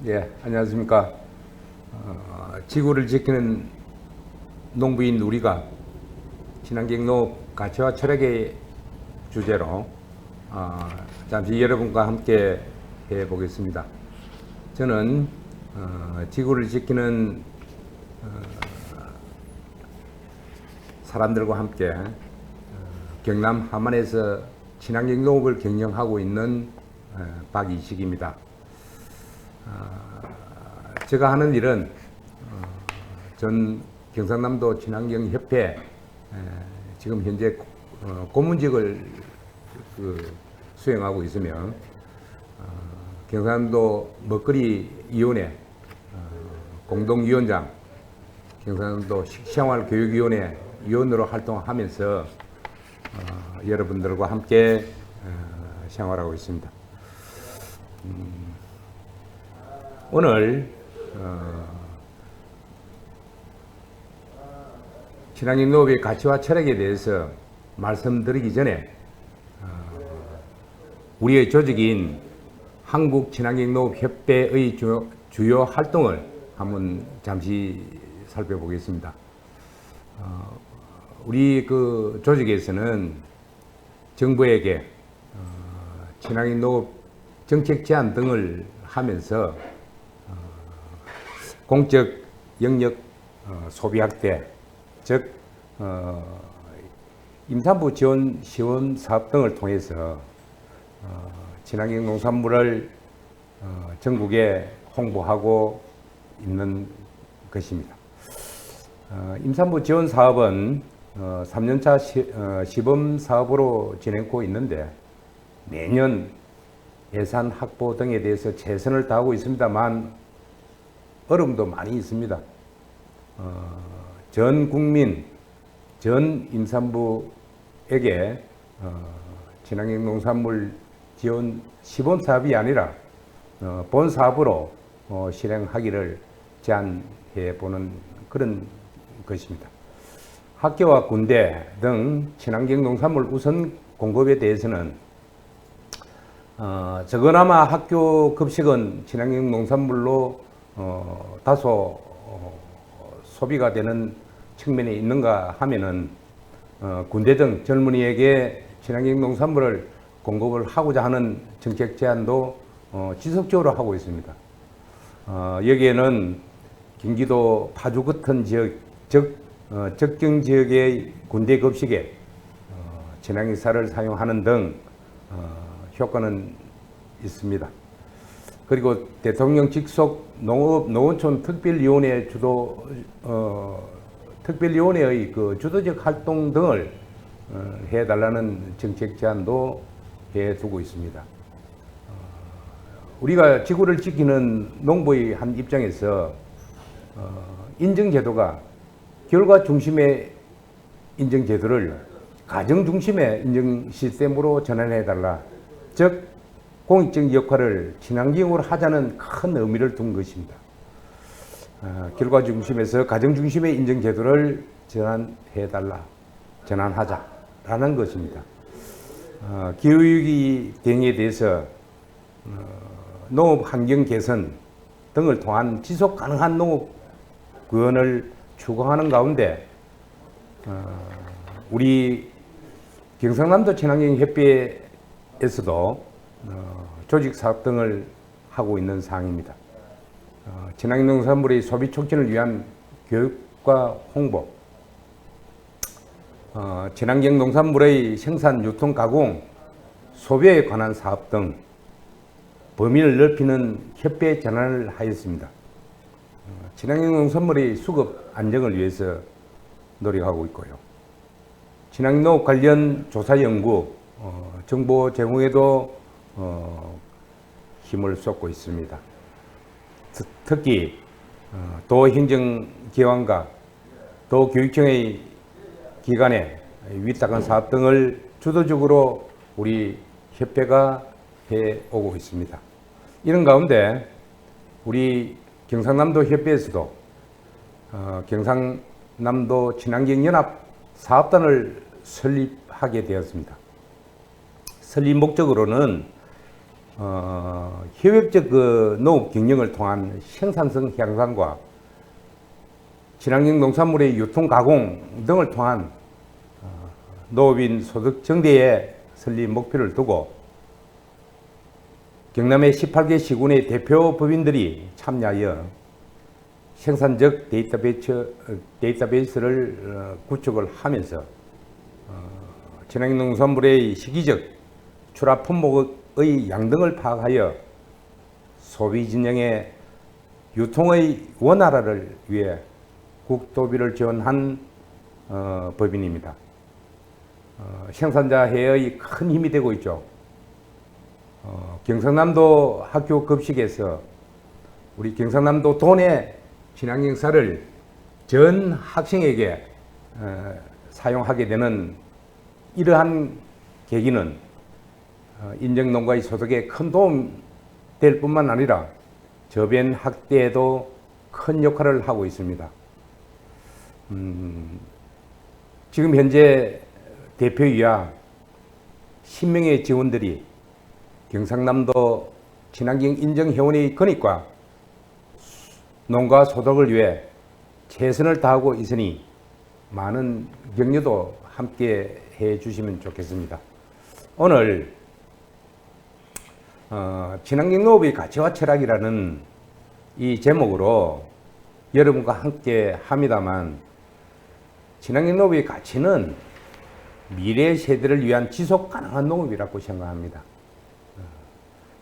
예, 안녕하십니까. 지구를 지키는 농부인 우리가 친환경 농업 가치와 철학의 주제로 잠시 여러분과 함께 해보겠습니다. 저는 지구를 지키는 사람들과 함께 경남 함안에서 친환경 농업을 경영하고 있는 박이식입니다. 제가 하는 일은 전 경상남도 친환경협회 지금 현재 고문직을 수행하고 있으며 경상남도 먹거리위원회 공동위원장, 경상남도 식생활교육위원회 위원으로 활동하면서 여러분들과 함께 생활하고 있습니다. 오늘 친환경 농업의 가치와 철학에 대해서 말씀드리기 전에 우리의 조직인 한국친환경농업협회의 주요 활동을 한번 잠시 살펴보겠습니다. 우리 그 조직에서는 정부에게 친환경 농업 정책 제안 등을 하면서 공적 영역 소비 확대, 즉 임산부 지원 사업 등을 통해서 친환경 농산물을 전국에 홍보하고 있는 것입니다. 임산부 지원 사업은 3년차 시범 사업으로 진행하고 있는데 매년 예산 확보 등에 대해서 최선을 다하고 있습니다만 어려움도 많이 있습니다. 전 국민, 전 임산부에게 친환경 농산물 지원 시범 사업이 아니라 본 사업으로 실행하기를 제안해 보는 그런 것입니다. 학교와 군대 등 친환경 농산물 우선 공급에 대해서는 적어나마 학교 급식은 친환경 농산물로 다소 소비가 되는 측면이 있는가 하면은 군대 등 젊은이에게 친환경 농산물을 공급을 하고자 하는 정책 제안도 지속적으로 하고 있습니다. 여기에는 경기도 파주 같은 지역, 즉 적경 지역의 군대 급식에 친환경쌀을 사용하는 등 효과는 있습니다. 그리고 대통령 직속 농어촌 특별위원회 특별위원회의 그 주도적 활동 등을 해달라는 정책 제안도 해두고 있습니다. 우리가 지구를 지키는 농부의 한 입장에서 인증제도가 결과 중심의 인증제도를 가정 중심의 인증 시스템으로 전환해달라. 즉 공익적 역할을 친환경으로 하자는 큰 의미를 둔 것입니다. 결과 중심에서 가정 중심의 인증 제도를 전환하자라는 것입니다. 기후위기 대응에 대해서 농업 환경 개선 등을 통한 지속 가능한 농업 구현을 추구하는 가운데 우리 경상남도 친환경협회에서도 조직 사업 등을 하고 있는 사항입니다. 친환경 농산물의 소비 촉진을 위한 교육과 홍보, 친환경 농산물의 생산, 유통, 가공, 소비에 관한 사업 등 범위를 넓히는 협회 전환을 하였습니다. 친환경 농산물의 수급 안정을 위해서 노력하고 있고요. 친환경 농업 관련 조사 연구, 정보 제공에도 힘을 쏟고 있습니다. 특히 도행정기관과 도교육청의 기관의 위탁한 사업 등을 주도적으로 우리 협회가 해오고 있습니다. 이런 가운데 우리 경상남도 협회에서도 경상남도 친환경연합 사업단을 설립하게 되었습니다. 설립 목적으로는 협업적 그 농업 경영을 통한 생산성 향상과 친환경 농산물의 유통 가공 등을 통한 농업인 소득 증대의 설립 목표를 두고 경남의 18개 시군의 대표 법인들이 참여하여 생산적 데이터베이스를 구축을 하면서 친환경 농산물의 시기적 출하 품목의 양 등을 파악하여 소비 진영의 유통의 원활화를 위해 국토비를 지원한 법인입니다. 생산자회의 큰 힘이 되고 있죠. 경상남도 학교 급식에서 우리 경상남도 도내 친환경쌀을 전 학생에게 사용하게 되는 이러한 계기는 인정농가의 소득에 큰 도움 될 뿐만 아니라 저변 확대에도 큰 역할을 하고 있습니다. 지금 현재 대표이하 10명의 직원들이 경상남도 친환경 인정회원의 건립과 농가 소득을 위해 최선을 다하고 있으니 많은 격려도 함께 해 주시면 좋겠습니다. 오늘 친환경 농업의 가치와 철학이라는 이 제목으로 여러분과 함께 합니다만, 친환경 농업의 가치는 미래 세대를 위한 지속 가능한 농업이라고 생각합니다.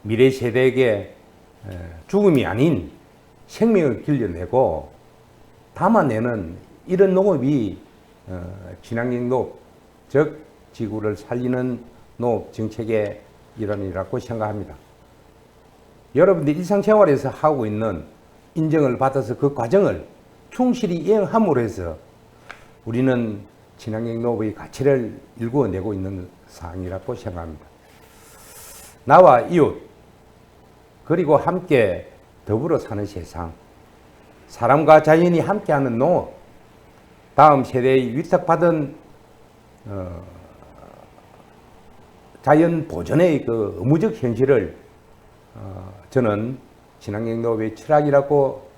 미래 세대에게 죽음이 아닌 생명을 길러내고 담아내는 이런 농업이 친환경 농업, 즉 지구를 살리는 농업 정책의 일환이라고 생각합니다. 여러분들 일상생활에서 하고 있는 인정을 받아서 그 과정을 충실히 이행함으로 해서 우리는 친환경 농업의 가치를 일구어내고 있는 사항이라고 생각합니다. 나와 이웃, 그리고 함께 더불어 사는 세상, 사람과 자연이 함께하는 농업, 다음 세대의 위탁받은 자연 보존의 그 의무적 현실을 저는 친환경 농업의 철학이라고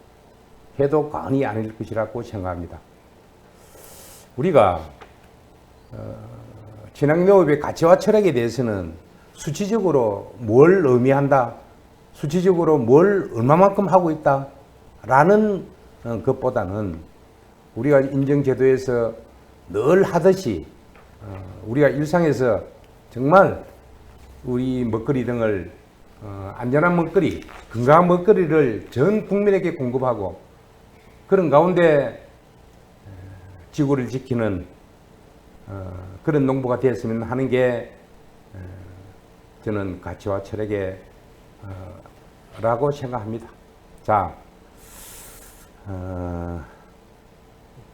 해도 과언이 아닐 것이라고 생각합니다. 우리가 친환경 농업의 가치와 철학에 대해서는 수치적으로 뭘 의미한다, 수치적으로 뭘 얼마만큼 하고 있다 라는 것보다는 우리가 인정제도에서 늘 하듯이 우리가 일상에서 정말 우리 먹거리 등을 안전한 먹거리, 건강한 먹거리를 전 국민에게 공급하고 그런 가운데 지구를 지키는 그런 농부가 되었으면 하는 게 저는 가치와 철학의 라고 생각합니다. 자,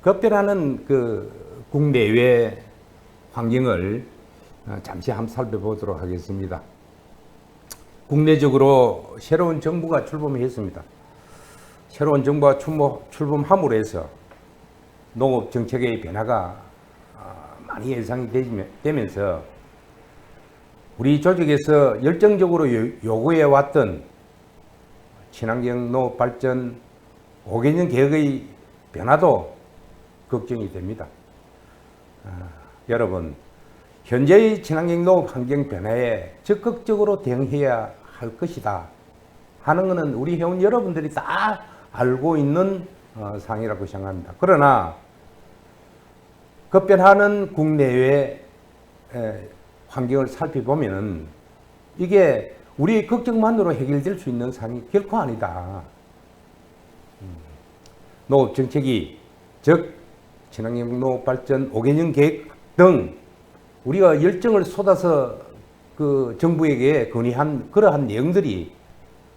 급변하는 그 국내외 환경을 잠시 한번 살펴보도록 하겠습니다. 국내적으로 새로운 정부가 출범했습니다. 새로운 정부가 출범함으로 해서 농업 정책의 변화가 많이 예상이 되면서 우리 조직에서 열정적으로 요구해 왔던 친환경 농업 발전 5개년 계획의 변화도 걱정이 됩니다. 여러분, 현재의 친환경 농업 환경 변화에 적극적으로 대응해야 할 것이다 하는 것은 우리 회원 여러분들이 다 알고 있는 사항이라고 생각합니다. 그러나 급변하는 국내외 환경을 살펴보면 이게 우리의 걱정만으로 해결될 수 있는 사항이 결코 아니다. 농업 정책이, 즉 친환경 농업 발전 5개년 계획 등 우리가 열정을 쏟아서 그 정부에게 건의한 그러한 내용들이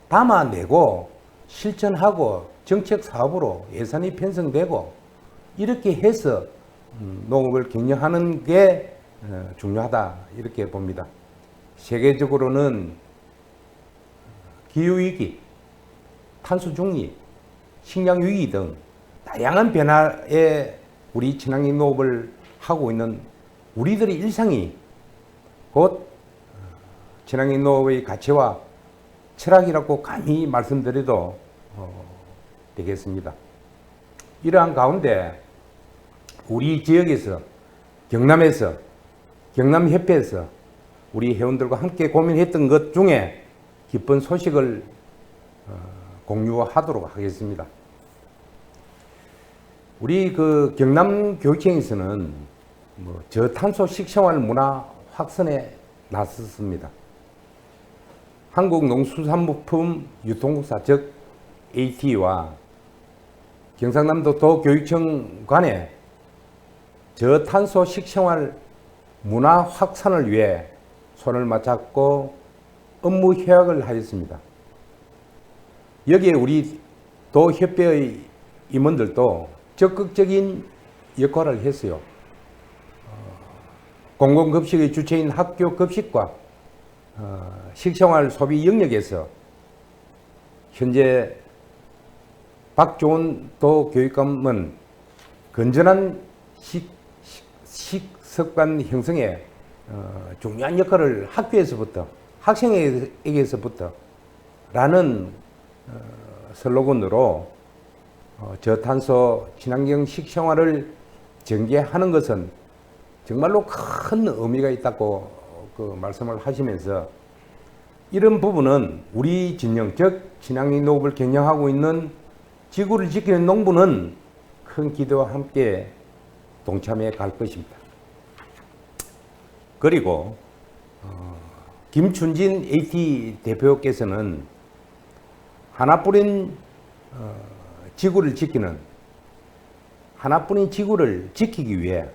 담아내고 실천하고 정책 사업으로 예산이 편성되고 이렇게 해서 농업을 경영하는 게 중요하다 이렇게 봅니다. 세계적으로는 기후위기, 탄소중립, 식량위기 등 다양한 변화에 우리 친환경 농업을 하고 있는 우리들의 일상이 곧 친환경 농업의 가치와 철학이라고 감히 말씀드려도 되겠습니다. 이러한 가운데 우리 지역에서, 경남에서, 경남협회에서 우리 회원들과 함께 고민했던 것 중에 기쁜 소식을 공유하도록 하겠습니다. 우리 그 경남교육청에서는 저탄소 식생활 문화 확산에 나섰습니다. 한국농수산물품 유통공사 즉 AT와 경상남도 도교육청 간에 저탄소 식생활 문화 확산을 위해 손을 맞잡고 업무 협약을 하였습니다. 여기에 우리 도협회의 임원들도 적극적인 역할을 했어요. 공공급식의 주체인 학교 급식과 식생활 소비 영역에서 현재 박조은 도교육감은 건전한 식습관 형성에 중요한 역할을 학교에서부터 학생에게서부터 라는 슬로건으로 저탄소 친환경 식생활을 전개하는 것은 정말로 큰 의미가 있다고 그 말씀을 하시면서 이런 부분은 우리 진영 즉 친환경 농업을 경영하고 있는 지구를 지키는 농부는 큰 기대와 함께 동참해 갈 것입니다. 그리고 김춘진 AT 대표께서는 하나뿐인 지구를 지키기 위해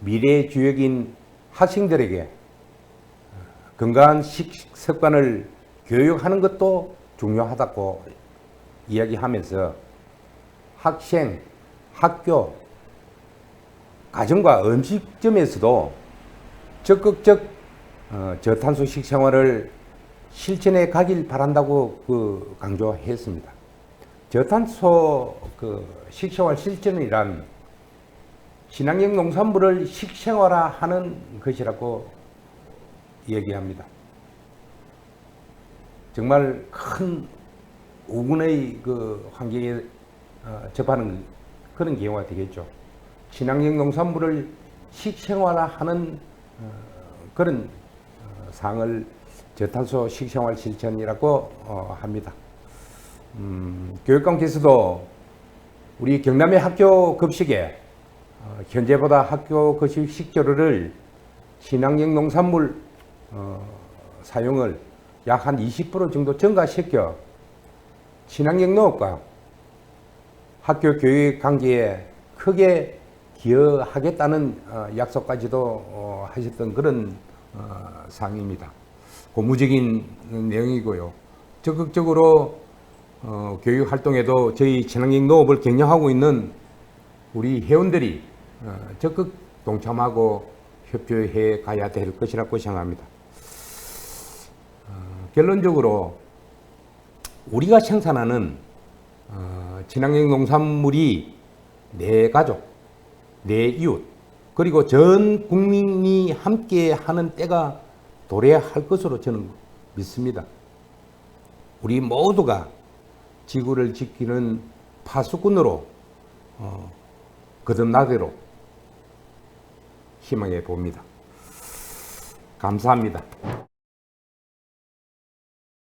미래의 주역인 학생들에게 건강한 식습관을 교육하는 것도 중요하다고 이야기하면서 학생, 학교, 가정과 음식점에서도 적극적 저탄소 식생활을 실천해 가길 바란다고 강조했습니다. 저탄소 식생활 실천이란 친환경 농산물을 식생활화하는 것이라고 얘기합니다. 정말 큰 우군의 환경에 접하는 그런 경우가 되겠죠. 친환경 농산물을 식생활화하는 그런 사항을 저탄소 식생활 실천이라고 합니다. 교육감께서도 우리 경남의 학교 급식에 현재보다 학교 급식 식재료를 친환경 농산물 사용을 약 한 20% 정도 증가시켜 친환경 농업과 학교 교육 관계에 크게 기여하겠다는 약속까지도 하셨던 그런 사항입니다. 고무적인 내용이고요. 적극적으로 교육 활동에도 저희 친환경 농업을 경영하고 있는 우리 회원들이 적극 동참하고 협조해 가야 될 것이라고 생각합니다. 결론적으로 우리가 생산하는 친환경 농산물이 내 가족, 내 이웃, 그리고 전 국민이 함께 하는 때가 도래할 것으로 저는 믿습니다. 우리 모두가 지구를 지키는 파수꾼으로 거듭나기로 희망해 봅니다. 감사합니다.